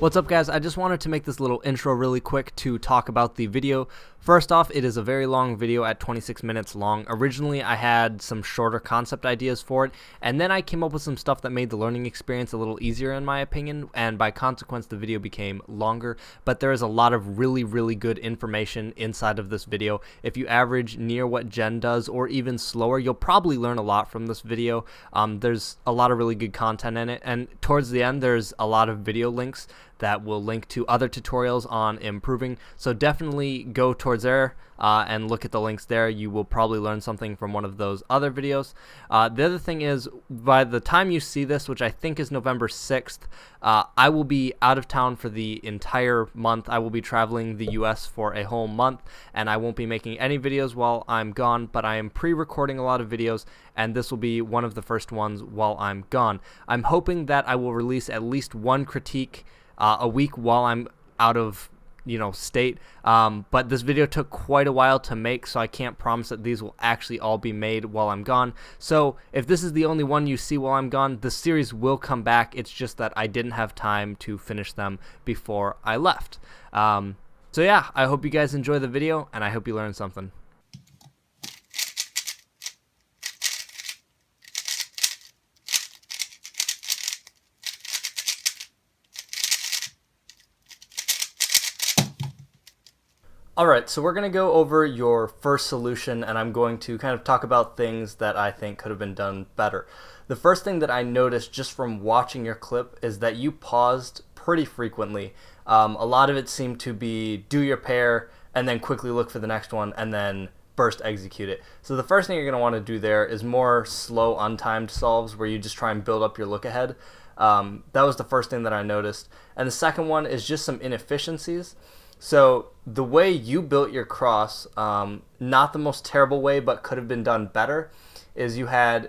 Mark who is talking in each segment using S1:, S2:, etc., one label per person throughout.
S1: What's up, guys? I just wanted to make this little intro really quick to talk about the video. First off, it is a very long video at 26 minutes long. Originally, I had some shorter concept ideas for it, and then I came up with some stuff that made the learning experience a little easier in my opinion, and by consequence, the video became longer. But there is a lot of really good information inside of this video. If you average near what Jen does, or even slower, you'll probably learn a lot from this video. There's a lot of really good content in it, and towards the end, there's a lot of video links that will link to other tutorials on improving, so definitely go towards there and look at the links there. You will probably learn something from one of those other videos. The other thing is, by the time you see this, which I think is November 6th, I will be out of town for the entire month. I will be traveling the US for a whole month, and I won't be making any videos while I'm gone, but I am pre-recording a lot of videos, and this will be one of the first ones while I'm gone. I'm hoping that I will release at least one critique a week while I'm out of state, but this video took quite a while to make, so I can't promise that these will actually all be made while I'm gone. So if this is the only one you see while I'm gone, the series will come back. It's just that I didn't have time to finish them before I left. So yeah, I hope you guys enjoy the video, and I hope you learned something. Alright, so we're going to go over your first solution, and I'm going to kind of talk about things that I think could have been done better. The first thing that I noticed just from watching your clip is that you paused pretty frequently. A lot of it seemed to be do your pair and then quickly look for the next one and then burst execute it. So the first thing you're going to want to do there is more slow untimed solves where you just try and build up your look ahead. That was the first thing that I noticed. And the second one is just some inefficiencies. So the way you built your cross, not the most terrible way, but could have been done better, is you had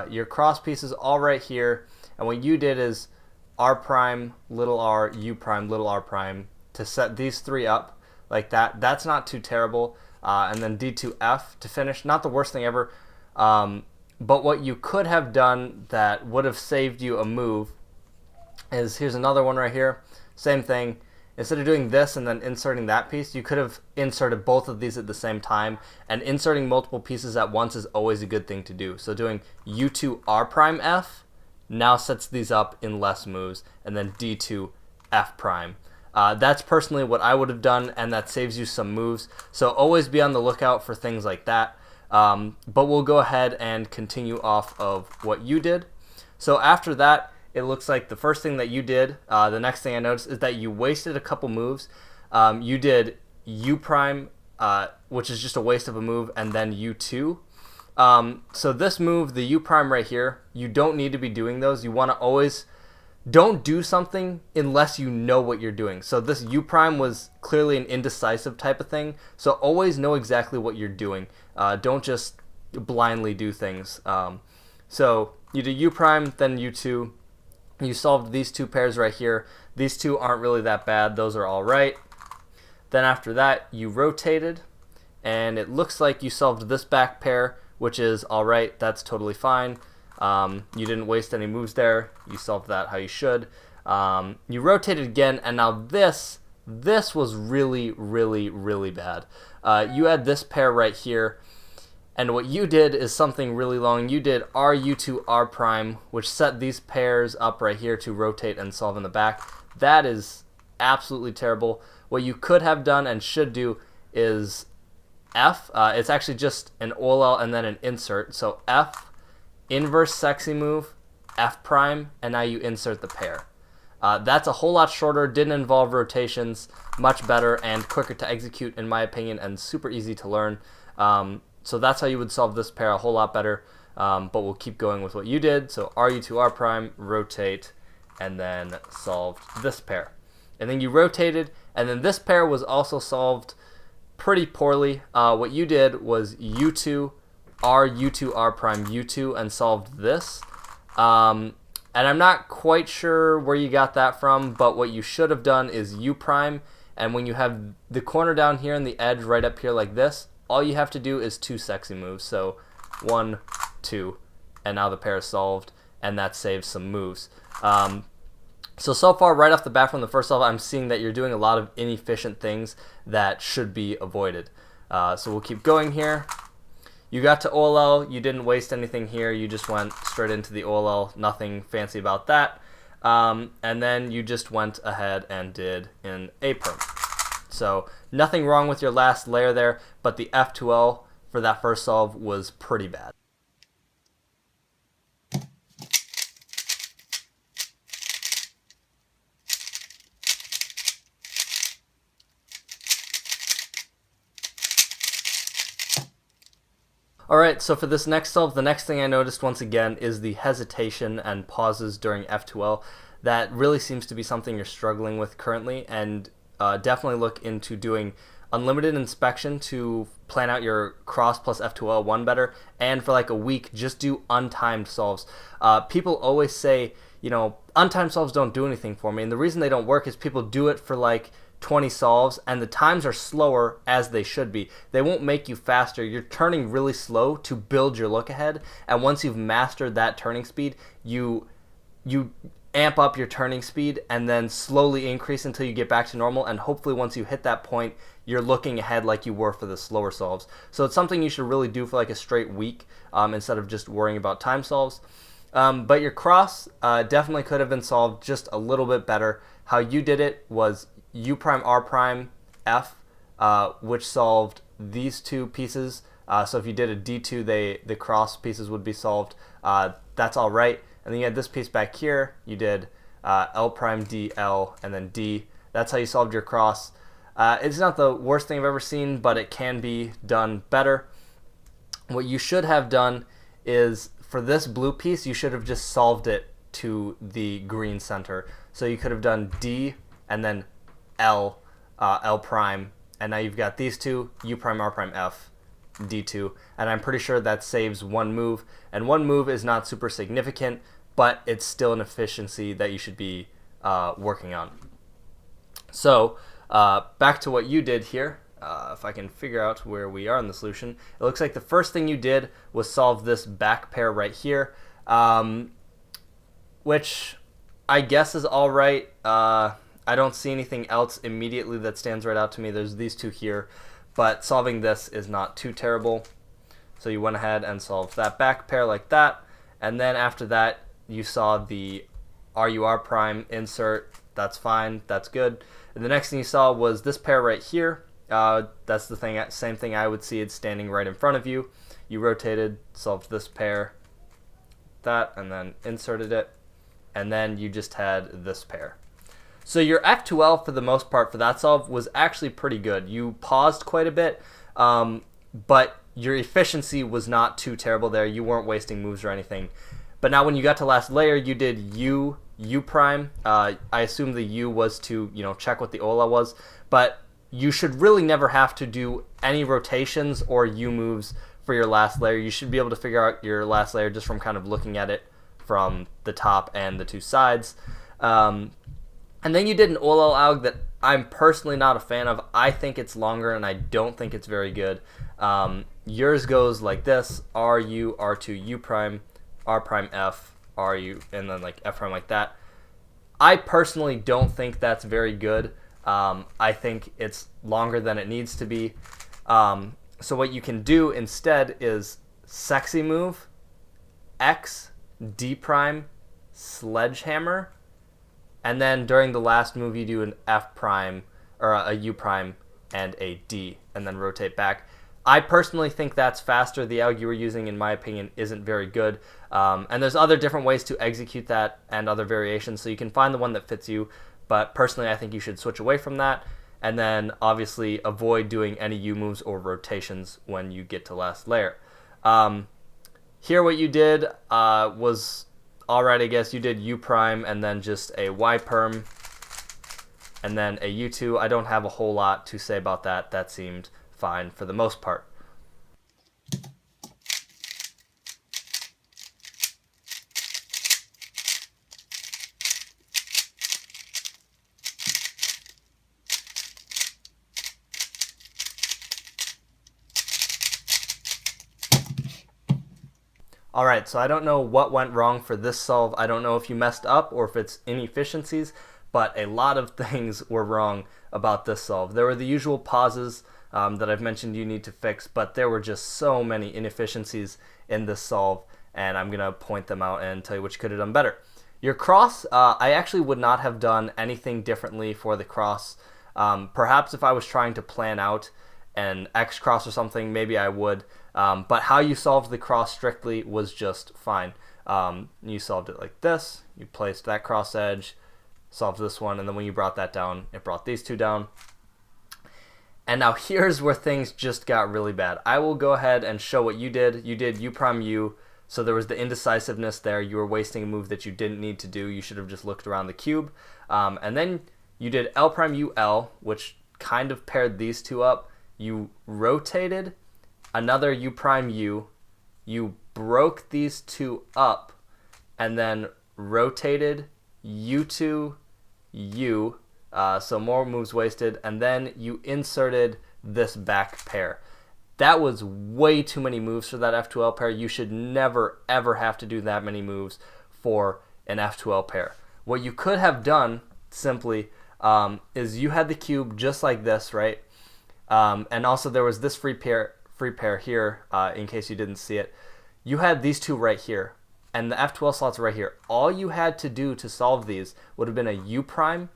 S1: your cross pieces all right here, and what you did is R prime, little r, U prime, little r prime, to set these three up like that. That's not too terrible. And then D2F to finish. Not the worst thing ever. But what you could have done that would have saved you a move is, here's another one right here. Same thing. Instead of doing this and then inserting that piece, you could have inserted both of these at the same time, and inserting multiple pieces at once is always a good thing to do. So doing U2 R prime F now sets these up in less moves, and then D2 F prime. That's personally what I would have done, and that saves you some moves. So always be on the lookout for things like that. But we'll go ahead and continue off of what you did. So after that, it looks like the first thing that you did, the next thing I noticed is that you wasted a couple moves. You did U prime, which is just a waste of a move, and then U2. So this move, the U prime right here, you don't need to be doing those. You want to always, don't do something unless you know what you're doing. So this U prime was clearly an indecisive type of thing. So always know exactly what you're doing. Don't just blindly do things. So you do U prime, then U2. You solved these two pairs right here. These two aren't really that bad. Those are all right. Then after that, you rotated, and it looks like you solved this back pair, which is all right. That's totally fine. You didn't waste any moves there. You solved that how you should. You rotated again, and now this was really bad. You had this pair right here, and what you did is something really long. You did RU2 R prime, which set these pairs up right here to rotate and solve in the back. That is absolutely terrible. What you could have done and should do is F. It's actually just an OLL and then an insert. So F, inverse sexy move, F prime, and now you insert the pair. That's a whole lot shorter, didn't involve rotations, much better and quicker to execute in my opinion, and super easy to learn. So that's how you would solve this pair, a whole lot better, but we'll keep going with what you did. So RU2 R prime, rotate, and then solved this pair. And then you rotated, and then this pair was also solved pretty poorly. What you did was U2 R prime, U2, and solved this. And I'm not quite sure where you got that from, but what you should have done is U prime, and when you have the corner down here and the edge right up here like this, all you have to do is two sexy moves. So 1, 2, and now the pair is solved, and that saves some moves. So far, right off the bat from the first solve, I'm seeing that you're doing a lot of inefficient things that should be avoided. So we'll keep going here. You got to OLL, you didn't waste anything here, you just went straight into the OLL, nothing fancy about that. And then you just went ahead and did an A-perm. So nothing wrong with your last layer there, but the F2L for that first solve was pretty bad. Alright, so for this next solve, the next thing I noticed once again is the hesitation and pauses during F2L. That really seems to be something you're struggling with currently, and definitely look into doing unlimited inspection to plan out your cross plus F2L one better, and for like a week, just do untimed solves. People always say, you know, untimed solves don't do anything for me, and the reason they don't work is people do it for like 20 solves, and the times are slower as they should be. They won't make you faster. You're turning really slow to build your look ahead, and once you've mastered that turning speed, you amp up your turning speed and then slowly increase until you get back to normal, and hopefully once you hit that point, you're looking ahead like you were for the slower solves. So it's something you should really do for like a straight week instead of just worrying about time solves. But your cross definitely could have been solved just a little bit better. How you did it was U prime R prime F, which solved these two pieces. So if you did a D2, the cross pieces would be solved. That's all right. And then you had this piece back here. You did L prime D L and then D. That's how you solved your cross. It's not the worst thing I've ever seen, but it can be done better. What you should have done is for this blue piece, you should have just solved it to the green center. So you could have done D and then L, L prime, and now you've got these two, U prime, R prime, F, D2, and I'm pretty sure that saves one move, and one move is not super significant, but it's still an efficiency that you should be working on. So back to what you did here. If I can figure out where we are in the solution, it looks like the first thing you did was solve this back pair right here, which I guess is all right. I don't see anything else immediately that stands right out to me. There's these two here, but solving this is not too terrible. So you went ahead and solved that back pair like that, and then after that you saw the RUR prime insert. That's fine, that's good. And the next thing you saw was this pair right here. That's the thing, same thing I would see. It's standing right in front of you. You rotated, solved this pair, that, and then inserted it, and then you just had this pair. So your F2L for the most part for that solve was actually pretty good. You paused quite a bit, but your efficiency was not too terrible there. You weren't wasting moves or anything. But now when you got to last layer, you did U prime. I assume the U was to, you know, check what the OLA was, but you should really never have to do any rotations or U moves for your last layer. You should be able to figure out your last layer just from kind of looking at it from the top and the two sides. And then you did an OLL alg that I'm personally not a fan of. I think it's longer, and I don't think it's very good. Yours goes like this: RU, R2, U prime, R prime, F, RU, and then like F prime like that. I personally don't think that's very good. I think it's longer than it needs to be. So what you can do instead is sexy move, X, D prime, sledgehammer, and then during the last move you do an F prime or a U prime and a D, and then rotate back. I personally think that's faster. The alg you were using, in my opinion, isn't very good. And there's other different ways to execute that and other variations, so you can find the one that fits you. But personally, I think you should switch away from that, and then obviously avoid doing any U moves or rotations when you get to last layer. Here what you did was alright, I guess. You did U prime and then just a Y perm and then a U2. I don't have a whole lot to say about that. That seemed fine for the most part. All right, so I don't know what went wrong for this solve. I don't know if you messed up or if it's inefficiencies, but a lot of things were wrong about this solve. There were the usual pauses that I've mentioned you need to fix, but there were just so many inefficiencies in this solve, and I'm going to point them out and tell you what you could have done better. Your cross, I actually would not have done anything differently for the cross. Perhaps if I was trying to plan out an X cross or something, maybe I would. But how you solved the cross strictly was just fine. You solved it like this. You placed that cross edge, solved this one, and then when you brought that down, it brought these two down. And now here's where things just got really bad. I will go ahead and show what you did. You did U prime U, so there was the indecisiveness there. You were wasting a move that you didn't need to do. You should have just looked around the cube. And then you did L prime U L, which kind of paired these two up. You rotated another U prime U. You broke these two up, and then rotated U2 U. So more moves wasted, and then you inserted this back pair. That was way too many moves for that F2L pair. You should never, ever have to do that many moves for an F2L pair. What you could have done, simply, is you had the cube just like this, right? And also there was this free pair here, in case you didn't see it. You had these two right here, and the F2L slots right here. All you had to do to solve these would have been a U prime,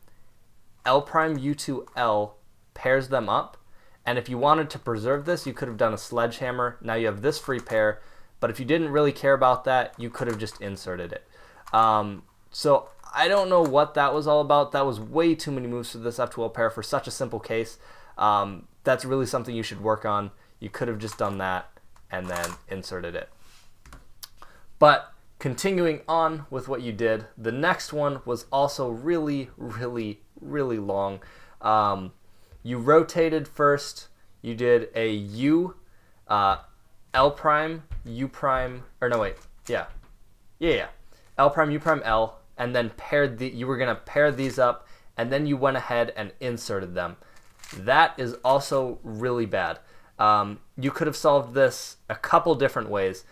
S1: L prime U2 L, pairs them up. And if you wanted to preserve this, you could have done a sledgehammer. Now you have this free pair, but if you didn't really care about that, you could have just inserted it. So I don't know what that was all about. That was way too many moves for this F2L pair for such a simple case. That's really something you should work on. You could have just done that and then inserted it. But continuing on with what you did, the next one was also really, really, really long. You rotated first. You did a U, L prime, U prime, or no wait, yeah, L prime, U prime, L, and then paired you were gonna pair these up, and then you went ahead and inserted them. That is also really bad. You could have solved this a couple different ways.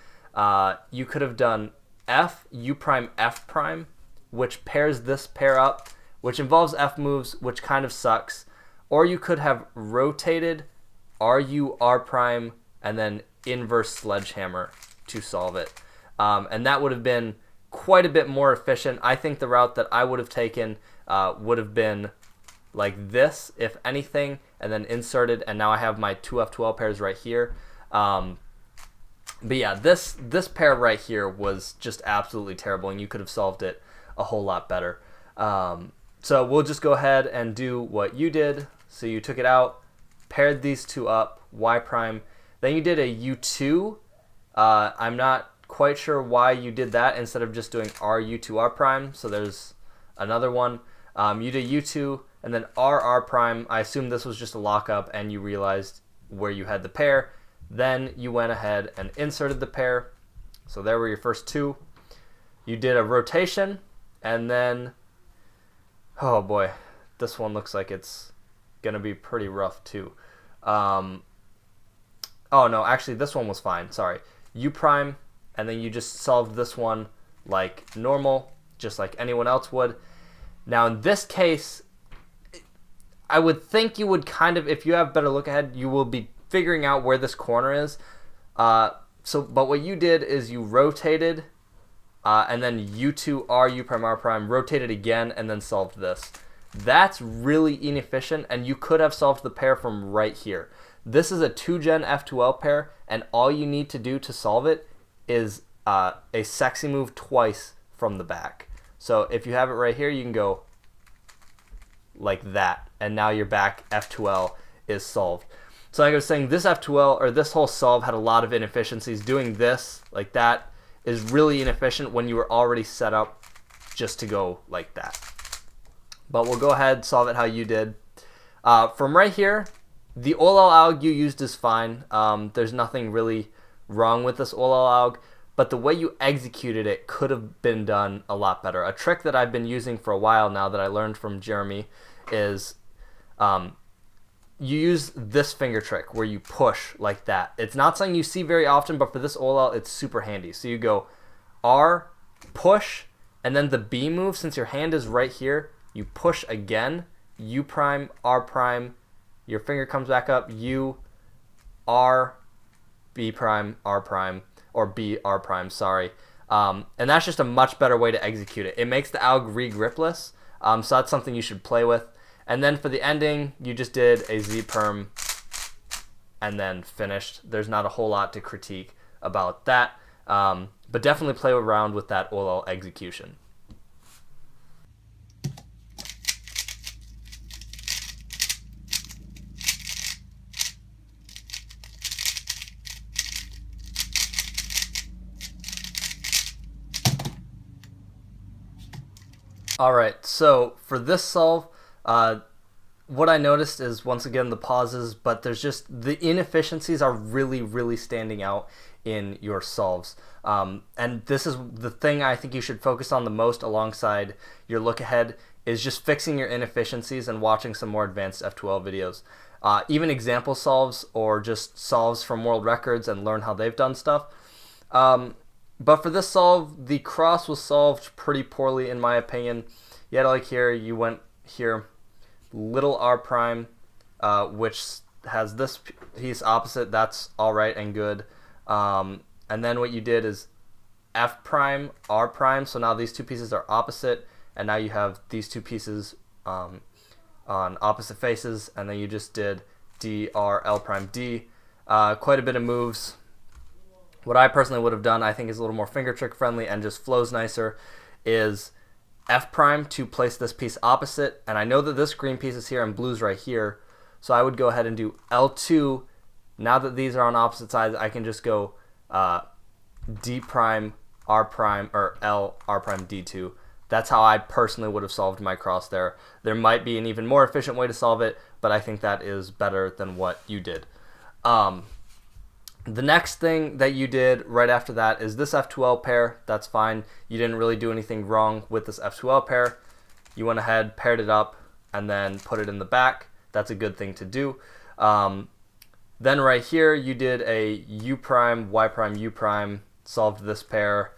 S1: You could have done F, U prime, F prime, which pairs this pair up, which involves F moves, which kind of sucks. Or you could have rotated RU, R prime, and then inverse sledgehammer to solve it. And that would have been quite a bit more efficient. I think the route that I would have taken would have been like this, if anything, and then inserted, and now I have my two F2L pairs right here. But yeah, this pair right here was just absolutely terrible, and you could have solved it a whole lot better. So we'll just go ahead and do what you did. So you took it out, paired these two up, Y prime. Then you did a U2. I'm not quite sure why you did that instead of just doing RU2 R prime. So there's another one. You did U2 and then R prime. I assume this was just a lockup and you realized where you had the pair. Then you went ahead and inserted the pair. So there were your first two. You did a rotation, and then, oh boy, this one looks like it's going to be pretty rough too. Oh no, actually this one was fine, sorry. U prime, and then you just solved this one like normal, just like anyone else would. Now in this case, I would think you would kind of, if you have better look ahead, you will be figuring out where this corner is. But what you did is you rotated, and then U2 R, U prime, R prime, rotated again, and then solved this. That's really inefficient, and you could have solved the pair from right here. This is a 2-gen F2L pair, and all you need to do to solve it is a sexy move twice from the back. So if you have it right here, you can go like that, and now your back F2L is solved. So like I was saying, this F2L, or this whole solve, had a lot of inefficiencies. Doing this like that is really inefficient when you were already set up just to go like that. But we'll go ahead, solve it how you did. From right here, the OLL you used is fine. There's nothing really wrong with this OLL, but the way you executed it could have been done a lot better. A trick that I've been using for a while now that I learned from Jeremy is you use this finger trick where you push like that. It's not something you see very often, but for this OLL, it's super handy. So you go R, push, and then the B move, since your hand is right here, you push again, U prime, R prime, your finger comes back up, U, R, B prime, R prime, or B, R prime, sorry. And that's just a much better way to execute it. It makes the alg re-gripless, so that's something you should play with. And then for the ending, you just did a Z perm and then finished. There's not a whole lot to critique about that, but definitely play around with that OLL execution. Alright, so for this solve, what I noticed is, once again, the pauses, but there's just the inefficiencies are really standing out in your solves. And this is the thing I think you should focus on the most alongside your look ahead, is just fixing your inefficiencies and watching some more advanced F2L videos. Even example solves or just solves from world records and learn how they've done stuff. But for this solve, the cross was solved pretty poorly in my opinion. You had like here, you went here, little r prime, which has this piece opposite, that's alright and good. And then what you did is f prime, r prime, so now these two pieces are opposite, and now you have these two pieces on opposite faces, and then you just did d, r, l prime, d. Quite a bit of moves. What I personally would have done, I think is a little more finger trick friendly and just flows nicer, is F prime to place this piece opposite, and I know that this green piece is here and blue's right here, so I would go ahead and do L2. Now that these are on opposite sides, I can just go D prime, R prime, or L, R prime, D2. That's how I personally would have solved my cross there. There might be an even more efficient way to solve it, but I think that is better than what you did. The next thing that you did right after that is this F2L pair. That's fine. You didn't really do anything wrong with this F2L pair. You went ahead, paired it up, and then put it in the back. That's a good thing to do. Then right here, you did a U prime, Y prime, U prime, solved this pair.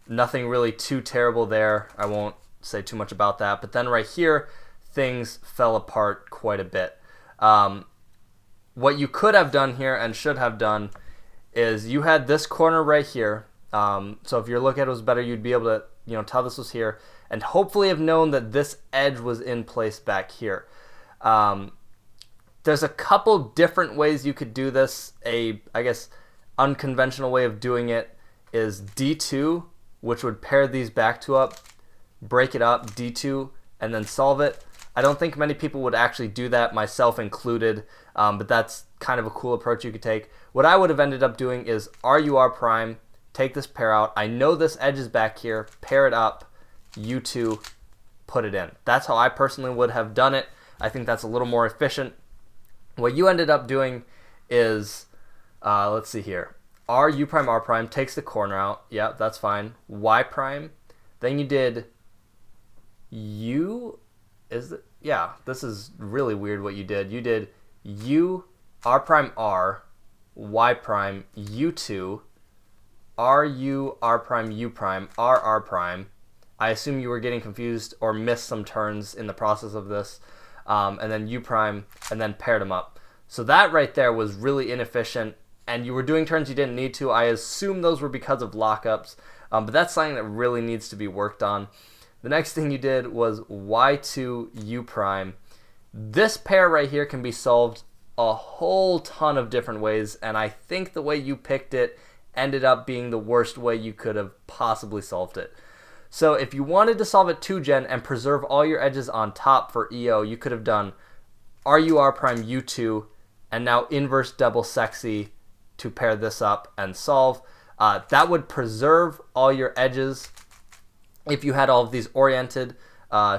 S1: Nothing really too terrible there. I won't say too much about that. But then right here, things fell apart quite a bit. What you could have done here and should have done is you had this corner right here. So if your look at it was better, you'd be able to tell this was here and hopefully have known that this edge was in place back here. There's a couple different ways you could do this. I guess unconventional way of doing it is D2, which would pair these back two up, break it up, D2, and then solve it. I don't think many people would actually do that, myself included, but that's kind of a cool approach you could take. What I would have ended up doing is RUR prime, take this pair out. I know this edge is back here, pair it up, U2, put it in. That's how I personally would have done it. I think that's a little more efficient. What you ended up doing is, let's see here, RU prime, R prime, takes the corner out. Yeah, that's fine. Y prime. Then you did U. Yeah, this is really weird what you did. You did U, R prime, R, Y prime, U2, RU, R prime, U prime, R prime. I assume you were getting confused or missed some turns in the process of this. And then U prime, and then paired them up. So that right there was really inefficient, and you were doing turns you didn't need to. I assume those were because of lockups, but that's something that really needs to be worked on. The next thing you did was Y2 U prime. This pair right here can be solved a whole ton of different ways, and I think the way you picked it ended up being the worst way you could have possibly solved it. So if you wanted to solve it 2-gen and preserve all your edges on top for EO, you could have done RUR prime U2 and now inverse double sexy to pair this up and solve. That would preserve all your edges if you had all of these oriented.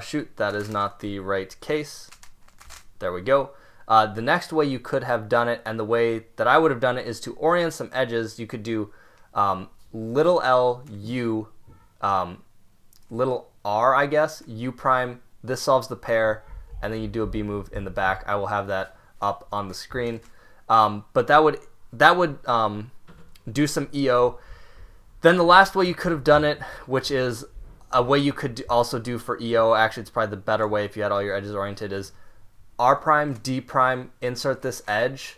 S1: Shoot, that is not the right case. There we go. The next way you could have done it, and the way that I would have done it, is to orient some edges. You could do little l, U, little r, I guess, U prime. This solves the pair, and then you do a B move in the back. I will have that up on the screen. But that would do some EO. Then the last way you could have done it, which is a way you could also do for EO, actually it's probably the better way if you had all your edges oriented, is R prime, D prime, insert this edge,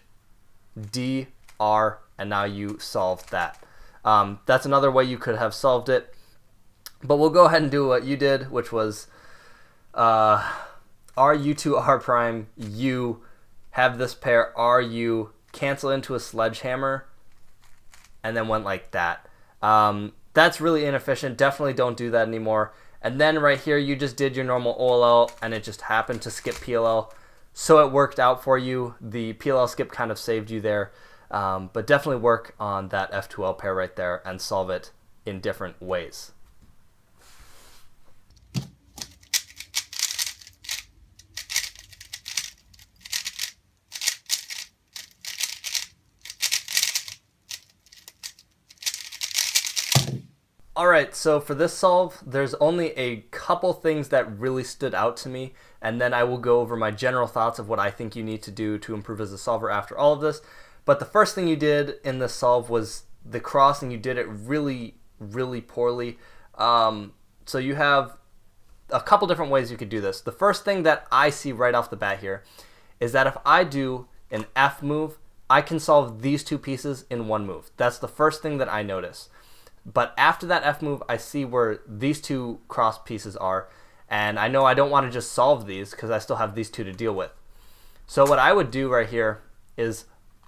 S1: D, R, and now you solved that. That's another way you could have solved it. But we'll go ahead and do what you did, which was R, U2, R prime, U, have this pair, R, U, cancel into a sledgehammer, and then went like that. That's really inefficient. Definitely don't do that anymore. And then right here, you just did your normal OLL, and it just happened to skip PLL. So it worked out for you. The PLL skip kind of saved you there. But definitely work on that F2L pair right there and solve it in different ways. Alright, so for this solve, there's only a couple things that really stood out to me, and then I will go over my general thoughts of what I think you need to do to improve as a solver after all of this. But the first thing you did in this solve was the cross, and you did it really, really poorly. So you have a couple different ways you could do this. The first thing that I see right off the bat here is that if I do an F move, I can solve these two pieces in one move. That's the first thing that I notice. But after that F move, I see where these two cross pieces are, and I know I don't want to just solve these because I still have these two to deal with. So what I would do right here is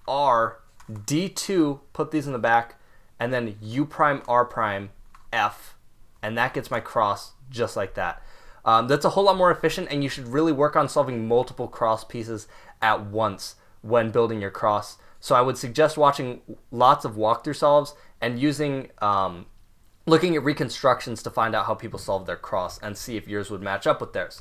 S1: R, D2, put these in the back, and then U prime, R prime, F, and that gets my cross just like that. That's a whole lot more efficient, and you should really work on solving multiple cross pieces at once when building your cross. So I would suggest watching lots of walkthrough solves and using looking at reconstructions to find out how people solve their cross and see if yours would match up with theirs.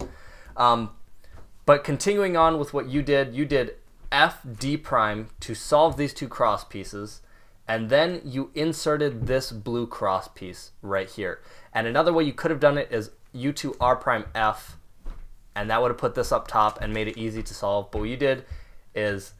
S1: But continuing on with what you did F, D prime to solve these two cross pieces, and then you inserted this blue cross piece right here. And another way you could have done it is U2, R prime, F, and that would have put this up top and made it easy to solve. But what you did is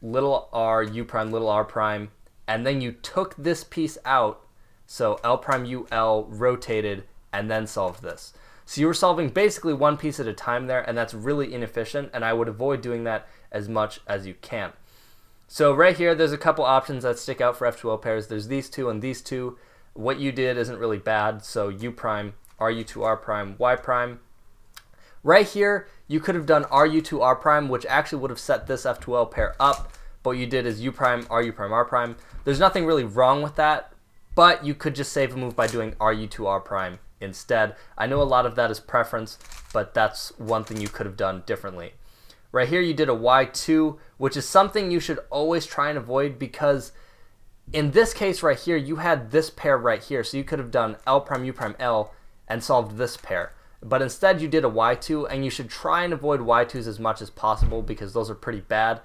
S1: little r, U prime, little r prime, and then you took this piece out, so L prime, U, L, rotated, and then solved this. So you were solving basically one piece at a time there, and that's really inefficient, and I would avoid doing that as much as you can. So right here, there's a couple options that stick out for F2L pairs. There's these two and these two. What you did isn't really bad, so U prime, RU2, R prime, Y prime. Right here, you could have done RU2, R prime, which actually would have set this F2L pair up. But what you did is U prime, R prime. There's nothing really wrong with that, but you could just save a move by doing RU2, R prime instead. I know a lot of that is preference, but that's one thing you could have done differently. Right here, you did a Y2, which is something you should always try and avoid, because in this case right here, you had this pair right here, so you could have done L prime, U prime, L, and solved this pair. But instead, you did a Y2, and you should try and avoid Y2s as much as possible because those are pretty bad.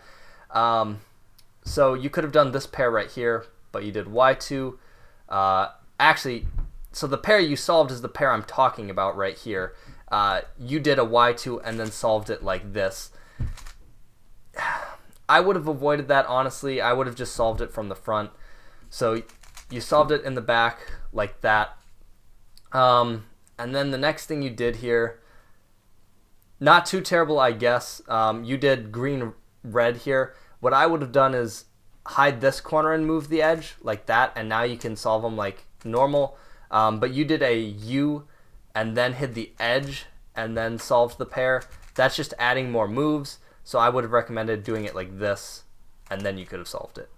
S1: So you could have done this pair right here, but you did Y2. Actually, so the pair you solved is the pair I'm talking about right here. You did a Y2 and then solved it like this. I would have avoided that, honestly. I would have just solved it from the front. So you solved it in the back like that. And then the next thing you did here, not too terrible, I guess. You did green, red here. What I would have done is hide this corner and move the edge like that, and now you can solve them like normal. But you did a U and then hid the edge and then solved the pair. That's just adding more moves. So I would have recommended doing it like this, and then you could have solved it.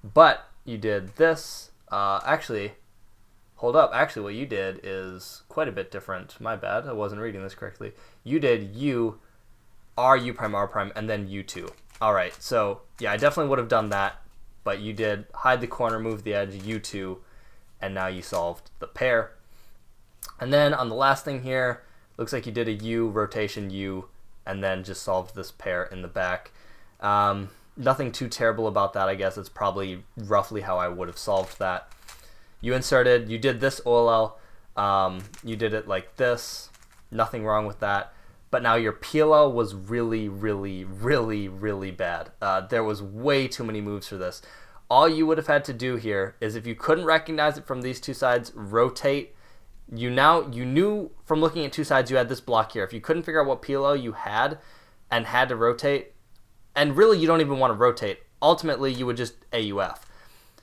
S1: But you did this. Actually, hold up. Actually, what you did is quite a bit different. My bad. I wasn't reading this correctly. You did U, R, U prime, R prime, and then U2. All right. So yeah, I definitely would have done that. But you did hide the corner, move the edge, U2, and now you solved the pair. And then on the last thing here, looks like you did a U, rotation U, and then just solved this pair in the back. Nothing too terrible about that, I guess. It's probably roughly how I would have solved that. You inserted, you did this OLL, you did it like this. Nothing wrong with that. but now your PLL was really, really, really, really bad. There was way too many moves for this. All you would have had to do here is, if you couldn't recognize it from these two sides, rotate. You knew from looking at two sides you had this block here. If you couldn't figure out what PLL you had and had to rotate, and really you don't even want to rotate, ultimately you would just AUF.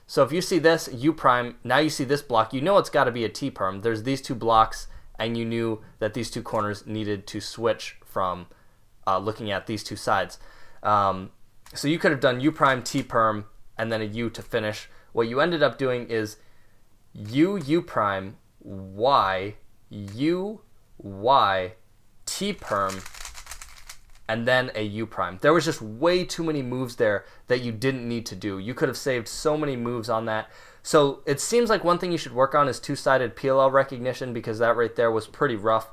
S1: So if you see this U prime, now you see this block, you know it's got to be a T perm. There's these two blocks, and you knew that these two corners needed to switch from looking at these two sides. So you could have done U prime, T perm, and then a U to finish. What you ended up doing is U prime, Y, U, Y, T perm, and then a U prime. There was just way too many moves there that you didn't need to do. You could have saved so many moves on that. So it seems like one thing you should work on is two-sided PLL recognition, because that right there was pretty rough.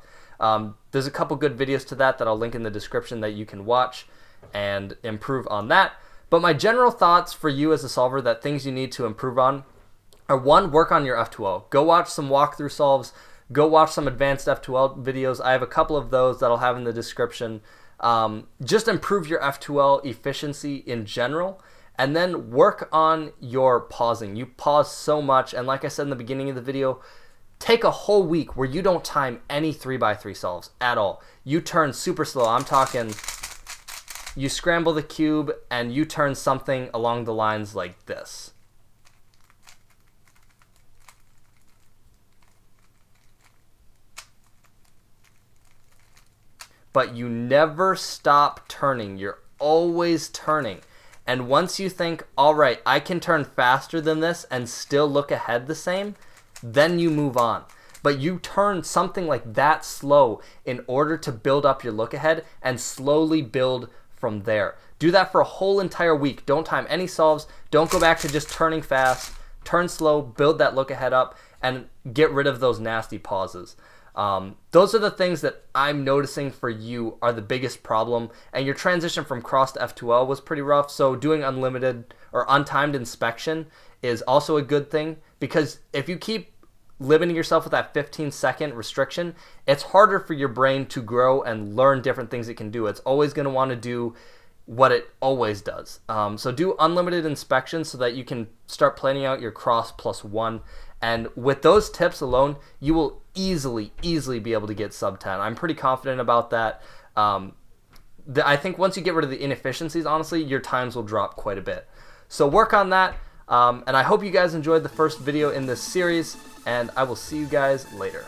S1: There's a couple good videos to that I'll link in the description that you can watch and improve on that. But my general thoughts for you as a solver, that things you need to improve on, are: 1, work on your F2L. Go watch some walkthrough solves. Go watch some advanced F2L videos. I have a couple of those that I'll have in the description. Just improve your F2L efficiency in general, and then work on your pausing. You pause so much, and like I said in the beginning of the video, take a whole week where you don't time any 3x3 solves at all. You turn super slow. I'm talking, you scramble the cube and you turn something along the lines like this. But you never stop turning. You're always turning. And once you think, all right, I can turn faster than this and still look ahead the same, then you move on. But you turn something like that slow in order to build up your look ahead and slowly build from there. Do that for a whole entire week. Don't time any solves. Don't go back to just turning fast. Turn slow, build that look ahead up, and get rid of those nasty pauses. Those are the things that I'm noticing for you are the biggest problem, and your transition from cross to F2L was pretty rough. So doing unlimited or untimed inspection is also a good thing, because if you keep limiting yourself with that 15-second restriction, it's harder for your brain to grow and learn different things it can do. It's always going to want to do what it always does. So do unlimited inspection so that you can start planning out your cross +1. And with those tips alone, you will easily be able to get sub 10. I'm pretty confident about that. I think once you get rid of the inefficiencies, honestly, your times will drop quite a bit. So work on that. And I hope you guys enjoyed the first video in this series, and I will see you guys later.